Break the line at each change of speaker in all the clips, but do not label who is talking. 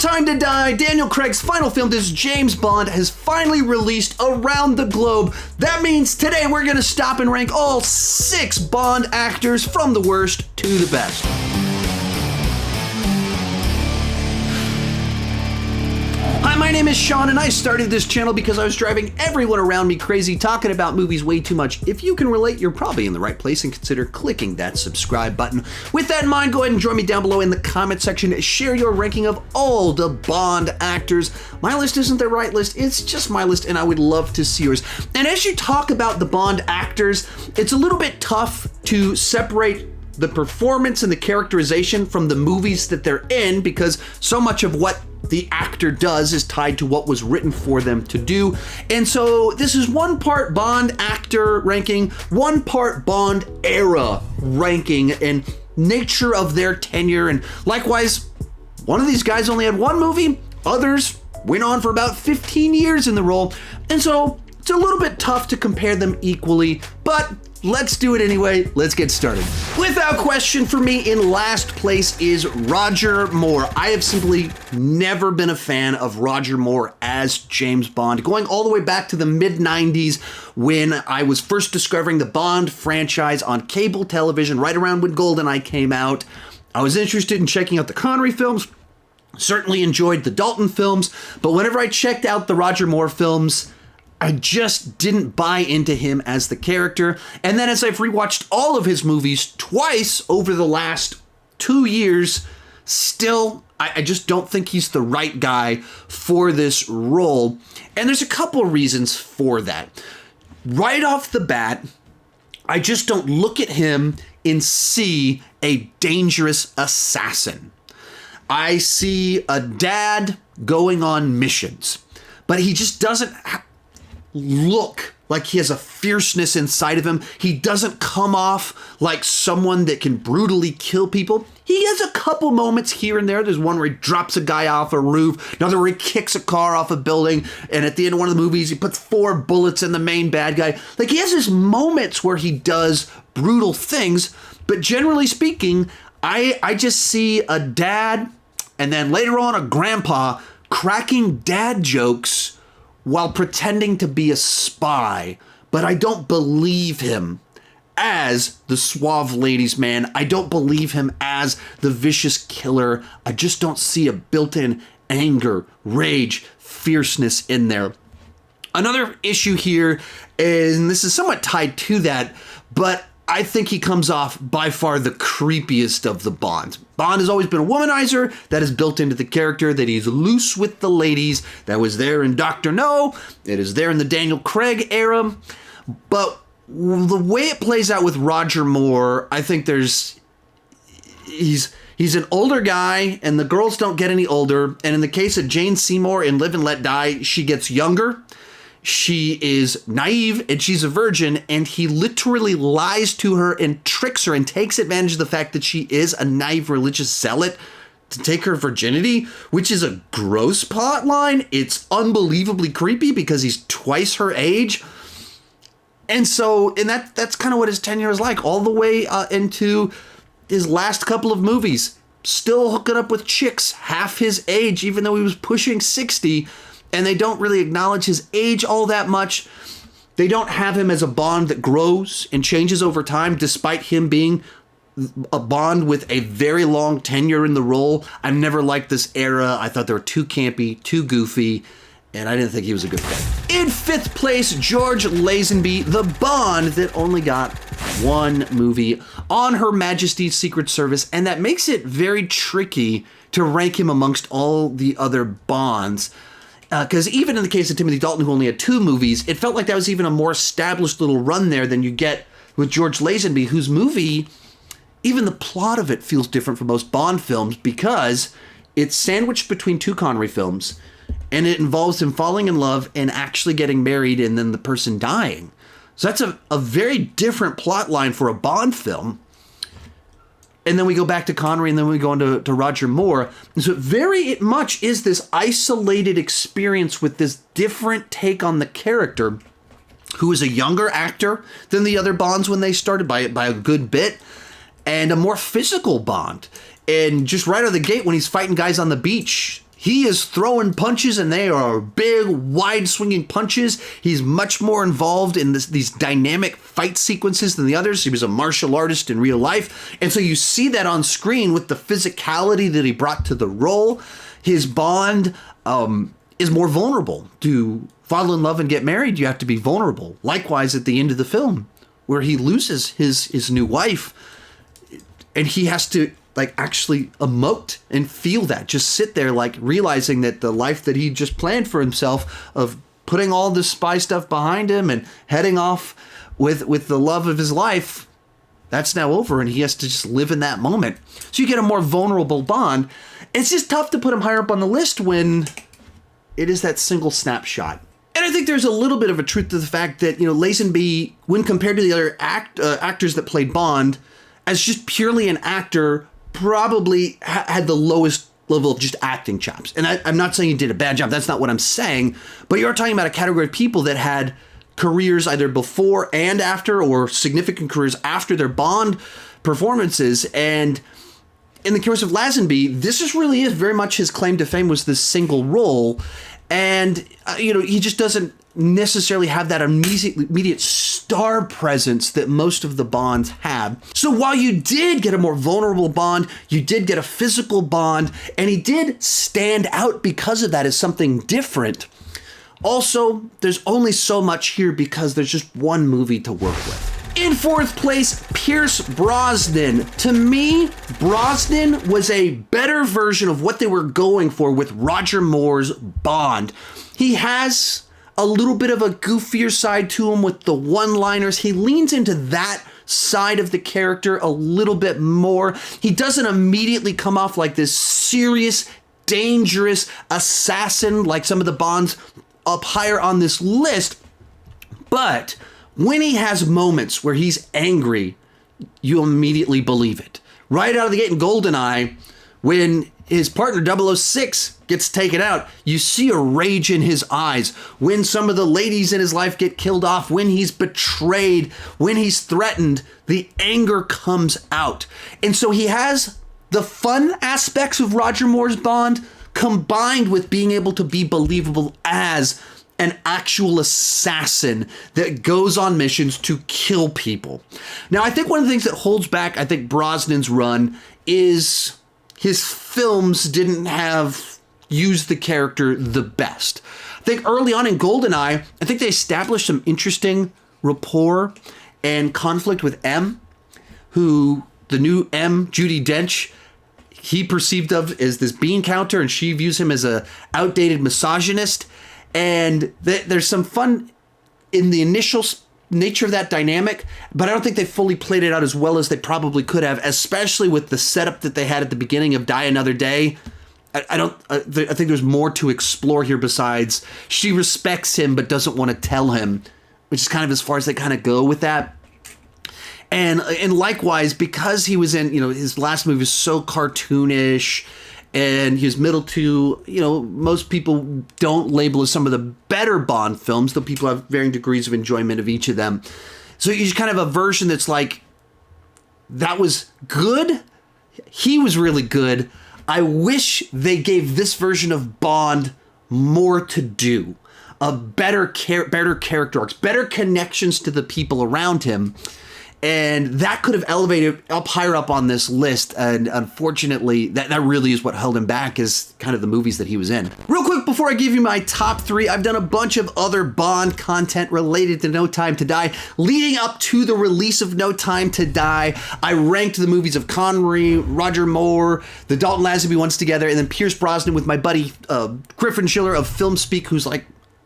Time to Die, Daniel Craig's final film, this James Bond, has finally released around the globe. That means today we're going to stop and rank all 6 Bond actors from the worst to the best. Hi, my name is Sean, and I started this channel because I was driving everyone around me crazy talking about movies way too much. If you can relate, you're probably in the right place, and consider clicking that subscribe button. With that in mind, go ahead and join me down below in the comment section. Share your ranking of all the Bond actors. My list isn't the right list, it's just my list, and I would love to see yours. And as you talk about the Bond actors, it's a little bit tough to separate the performance and the characterization from the movies that they're in, because so much of what the actor does is tied to what was written for them to do. And so this is one part Bond actor ranking, one part Bond era ranking, and nature of their tenure. And likewise, one of these guys only had one movie, others went on for about 15 years in the role. And so it's a little bit tough to compare them equally, but let's do it anyway. Let's get started. Without question, for me, in last place is Roger Moore. I have simply never been a fan of Roger Moore as James Bond, going all the way back to the mid-90s when I was first discovering the Bond franchise on cable television, right around when Goldeneye came out. I was interested in checking out the Connery films, certainly enjoyed the Dalton films, but whenever I checked out the Roger Moore films, I just didn't buy into him as the character. And then as I've rewatched all of his movies twice over the last 2 years, still, I just don't think he's the right guy for this role. And there's a couple of reasons for that. Right off the bat, I just don't look at him and see a dangerous assassin. I see a dad going on missions, but he just doesn't look like he has a fierceness inside of him. He doesn't come off like someone that can brutally kill people. He has a couple moments here and there. There's one where he drops a guy off a roof, another where he kicks a car off a building, and at the end of one of the movies, he puts 4 bullets in the main bad guy. Like, he has his moments where he does brutal things, but generally speaking, I just see a dad, and then later on a grandpa, cracking dad jokes while pretending to be a spy, but I don't believe him as the suave ladies' man. I don't believe him as the vicious killer. I just don't see a built-in anger, rage, fierceness in there. Another issue here is, and this is somewhat tied to that, but I think he comes off by far the creepiest of the Bonds. Bond has always been a womanizer. That is built into the character, that he's loose with the ladies. That was there in Dr. No. It is there in the Daniel Craig era. But the way it plays out with Roger Moore, I think he's an older guy, and the girls don't get any older. And in the case of Jane Seymour in Live and Let Die, she gets younger. She is naive, and she's a virgin, and he literally lies to her and tricks her and takes advantage of the fact that she is a naive religious zealot to take her virginity, which is a gross plot line. It's unbelievably creepy because he's twice her age. And so, and that's kind of what his tenure is like, all the way into his last couple of movies. Still hooking up with chicks half his age, even though he was pushing 60. And they don't really acknowledge his age all that much. They don't have him as a Bond that grows and changes over time, despite him being a Bond with a very long tenure in the role. I've never liked this era. I thought they were too campy, too goofy, and I didn't think he was a good fit. In 5th place, George Lazenby, the Bond that only got one movie on Her Majesty's Secret Service, and that makes it very tricky to rank him amongst all the other Bonds. Because even in the case of Timothy Dalton, who only had 2 movies, it felt like that was even a more established little run there than you get with George Lazenby, whose movie, even the plot of it feels different from most Bond films because it's sandwiched between 2 Connery films, and it involves him falling in love and actually getting married and then the person dying. So that's a very different plot line for a Bond film. And then we go back to Connery, and then we go on to Roger Moore. And so it much is this isolated experience with this different take on the character, who is a younger actor than the other Bonds when they started by a good bit, and a more physical Bond. And just right out of the gate, when he's fighting guys on the beach, he is throwing punches, and they are big, wide-swinging punches. He's much more involved in these dynamic fight sequences than the others. He was a martial artist in real life, and so you see that on screen with the physicality that he brought to the role. His Bond is more vulnerable. To fall in love and get married, you have to be vulnerable. Likewise, at the end of the film, where he loses his new wife, and he has to actually emote and feel that, just sit there realizing that the life that he just planned for himself of putting all this spy stuff behind him and heading off with the love of his life, that's now over, and he has to just live in that moment. So you get a more vulnerable Bond. It's just tough to put him higher up on the list when it is that single snapshot. And I think there's a little bit of a truth to the fact that, Lazenby, when compared to the other actors that played Bond, as just purely an actor, probably had the lowest level of just acting chops. And I'm not saying he did a bad job. That's not what I'm saying. But you're talking about a category of people that had careers either before and after, or significant careers after their Bond performances. And in the case of Lazenby, this really is very much his claim to fame, was this single role. And, he just doesn't necessarily have that immediate star presence that most of the Bonds have. So while you did get a more vulnerable Bond, you did get a physical Bond, and he did stand out because of that as something different. Also, there's only so much here because there's just one movie to work with. In fourth place, Pierce Brosnan. To me, Brosnan was a better version of what they were going for with Roger Moore's Bond. He has a little bit of a goofier side to him with the one-liners. He leans into that side of the character a little bit more. He doesn't immediately come off like this serious, dangerous assassin like some of the Bonds up higher on this list. But when he has moments where he's angry, you immediately believe it. Right out of the gate in Goldeneye, when his partner 006 gets taken out, you see a rage in his eyes. When some of the ladies in his life get killed off, when he's betrayed, when he's threatened, the anger comes out. And so he has the fun aspects of Roger Moore's Bond combined with being able to be believable as an actual assassin that goes on missions to kill people. Now, I think one of the things that holds back, Brosnan's run is his films didn't have used the character the best. I think early on in Goldeneye, I think they established some interesting rapport and conflict with M, who the new M, Judi Dench, he perceived of as this bean counter, and she views him as a outdated misogynist. And there's some fun in the initial nature of that dynamic, but I don't think they fully played it out as well as they probably could have, especially with the setup that they had at the beginning of Die Another Day. I think there's more to explore here besides she respects him but doesn't want to tell him, which is kind of as far as they kind of go with that. And likewise, because he was in, his last movie was so cartoonish, and he was middle to, most people don't label as some of the better Bond films, though people have varying degrees of enjoyment of each of them. So he's kind of a version that's that was good. He was really good. I wish they gave this version of Bond more to do. Better character arcs, better connections to the people around him. And that could have elevated up higher up on this list. And unfortunately, that really is what held him back, is kind of the movies that he was in. Real quick, before I give you my top three, I've done a bunch of other Bond content related to No Time to Die. Leading up to the release of No Time to Die, I ranked the movies of Connery, Roger Moore, the Dalton Lazenby ones together, and then Pierce Brosnan with my buddy Griffin Schiller of Film Speak, who's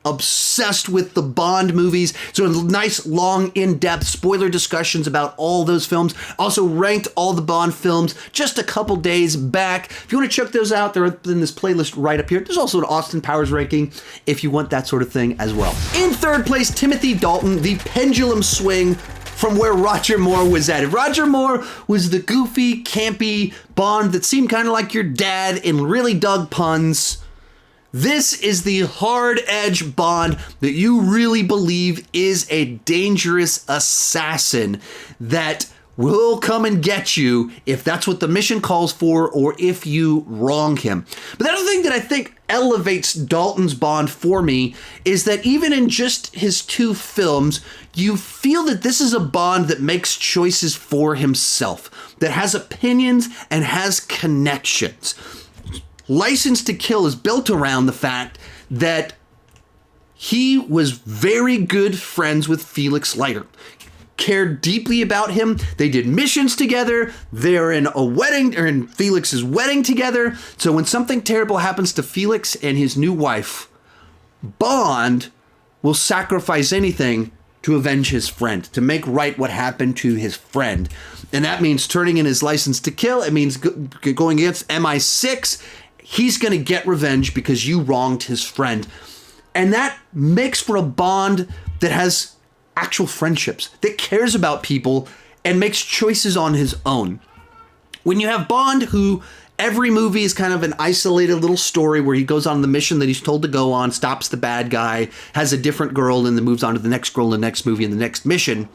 obsessed with the Bond movies. So nice, long, in-depth spoiler discussions about all those films. Also ranked all the Bond films just a couple days back. If you want to check those out, they're in this playlist right up here. There's also an Austin Powers ranking if you want that sort of thing as well. In third place, Timothy Dalton, the pendulum swing from where Roger Moore was at. If Roger Moore was the goofy, campy Bond that seemed kind of like your dad and really dug puns, this is the hard-edge Bond that you really believe is a dangerous assassin that will come and get you if that's what the mission calls for or if you wrong him. But the other thing that I think elevates Dalton's Bond for me is that even in just his 2 films, you feel that this is a Bond that makes choices for himself, that has opinions and has connections. License to Kill is built around the fact that he was very good friends with Felix Leiter, cared deeply about him. They did missions together. They're in a wedding, or in Felix's wedding together. So when something terrible happens to Felix and his new wife, Bond will sacrifice anything to avenge his friend, to make right what happened to his friend. And that means turning in his license to kill. It means going against MI6. He's going to get revenge because you wronged his friend. And that makes for a Bond that has actual friendships, that cares about people and makes choices on his own. When you have Bond, who every movie is kind of an isolated little story where he goes on the mission that he's told to go on, stops the bad guy, has a different girl, and then moves on to the next girl in the next movie and the next mission,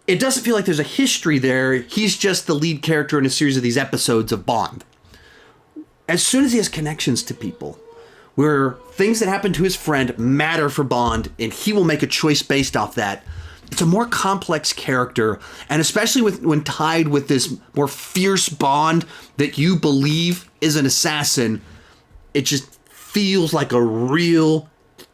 it doesn't feel like there's a history there. He's just the lead character in a series of these episodes of Bond. As soon as he has connections to people, where things that happen to his friend matter for Bond, and he will make a choice based off that, it's a more complex character, and especially when tied with this more fierce Bond that you believe is an assassin, it just feels like a real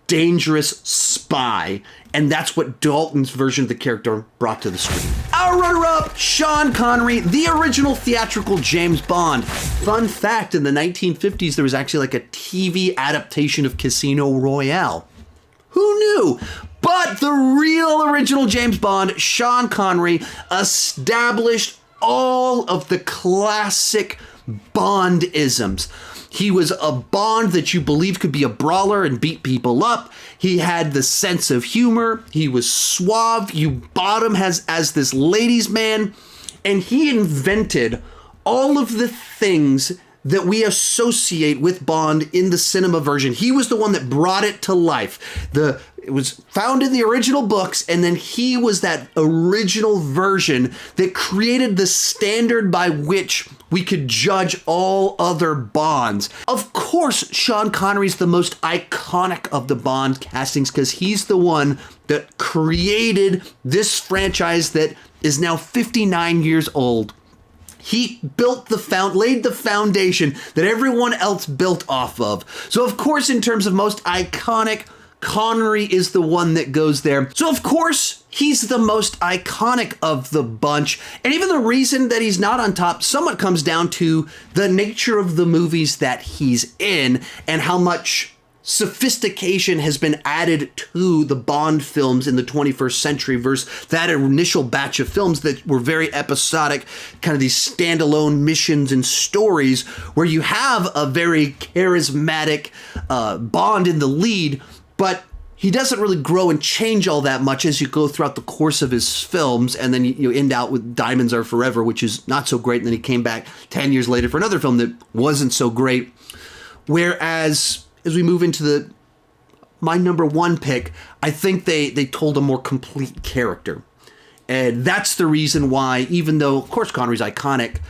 dangerous spy, and that's what Dalton's version of the character brought to the screen. Our runner-up, Sean Connery, the original theatrical James Bond. Fun fact, in the 1950s, there was actually like a TV adaptation of Casino Royale. Who knew? But the real original James Bond, Sean Connery, established all of the classic Bond-isms. He was a Bond that you believed could be a brawler and beat people up. He had the sense of humor. He was suave. You bought him as this ladies' man. And he invented all of the things that we associate with Bond in the cinema version. He was the one that brought it to life. It was found in the original books, and then he was that original version that created the standard by which we could judge all other Bonds. Of course, Sean Connery's the most iconic of the Bond castings because he's the one that created this franchise that is now 59 years old. He laid the foundation that everyone else built off of. So of course, in terms of most iconic, Connery is the one that goes there. So of course, he's the most iconic of the bunch. And even the reason that he's not on top somewhat comes down to the nature of the movies that he's in and how much sophistication has been added to the Bond films in the 21st century versus that initial batch of films that were very episodic, kind of these standalone missions and stories where you have a very charismatic Bond in the lead, but he doesn't really grow and change all that much as you go throughout the course of his films, and then you end out with Diamonds Are Forever, which is not so great, and then he came back 10 years later for another film that wasn't so great. Whereas as we move into my number one pick, I think they told a more complete character. And that's the reason why, even though, of course, Connery's iconic,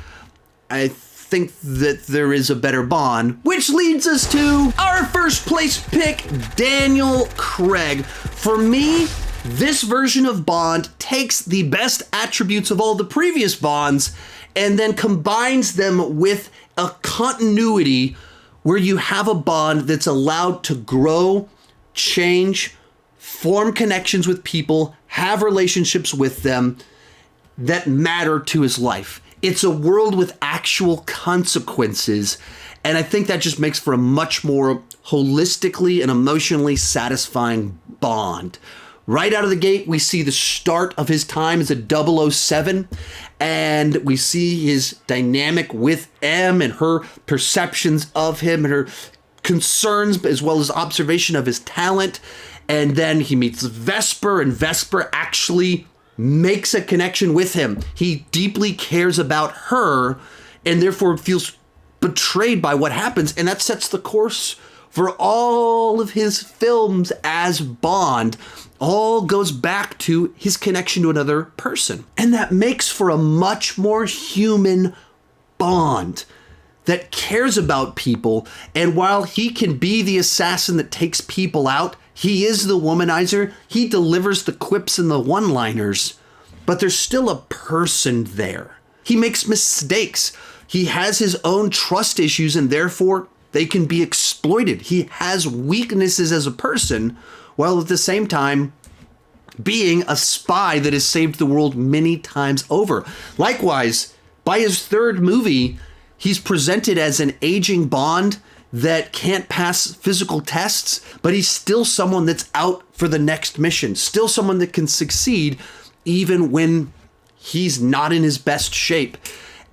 I think that there is a better Bond, which leads us to our first place pick, Daniel Craig. For me, this version of Bond takes the best attributes of all the previous Bonds and then combines them with a continuity where you have a Bond that's allowed to grow, change, form connections with people, have relationships with them that matter to his life. It's a world with actual consequences, and I think that just makes for a much more holistically and emotionally satisfying Bond. Right out of the gate, we see the start of his time as a 007, and we see his dynamic with M and her perceptions of him and her concerns as well as observation of his talent. And then he meets Vesper, and Vesper actually makes a connection with him. He deeply cares about her and therefore feels betrayed by what happens, and that sets the course for all of his films as Bond. all goes back to his connection to another person. And that makes for a much more human Bond that cares about people. And while he can be the assassin that takes people out, he is the womanizer. He delivers the quips and the one-liners, but there's still a person there. He makes mistakes. He has his own trust issues, and therefore they can be exploited. He has weaknesses as a person, while at the same time being a spy that has saved the world many times over. Likewise, by his third movie, he's presented as an aging Bond that can't pass physical tests, but he's still someone that's out for the next mission, still someone that can succeed even when he's not in his best shape.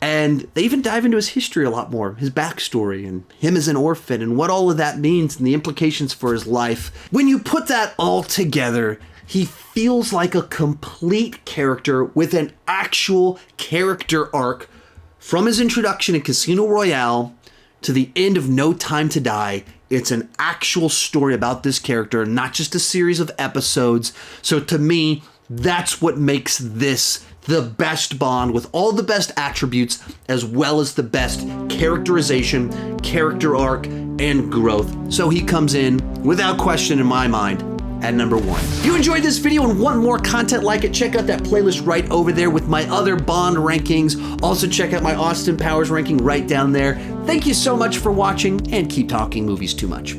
And they even dive into his history a lot more, his backstory, and him as an orphan, and what all of that means and the implications for his life. When you put that all together, he feels like a complete character with an actual character arc from his introduction in Casino Royale to the end of No Time to Die. It's an actual story about this character, not just a series of episodes. So to me, that's what makes this the best Bond, with all the best attributes, as well as the best characterization, character arc, and growth. So he comes in, without question in my mind, at number 1. If you enjoyed this video and want more content like it, check out that playlist right over there with my other Bond rankings. Also check out my Austin Powers ranking right down there. Thank you so much for watching, and keep talking movies too much.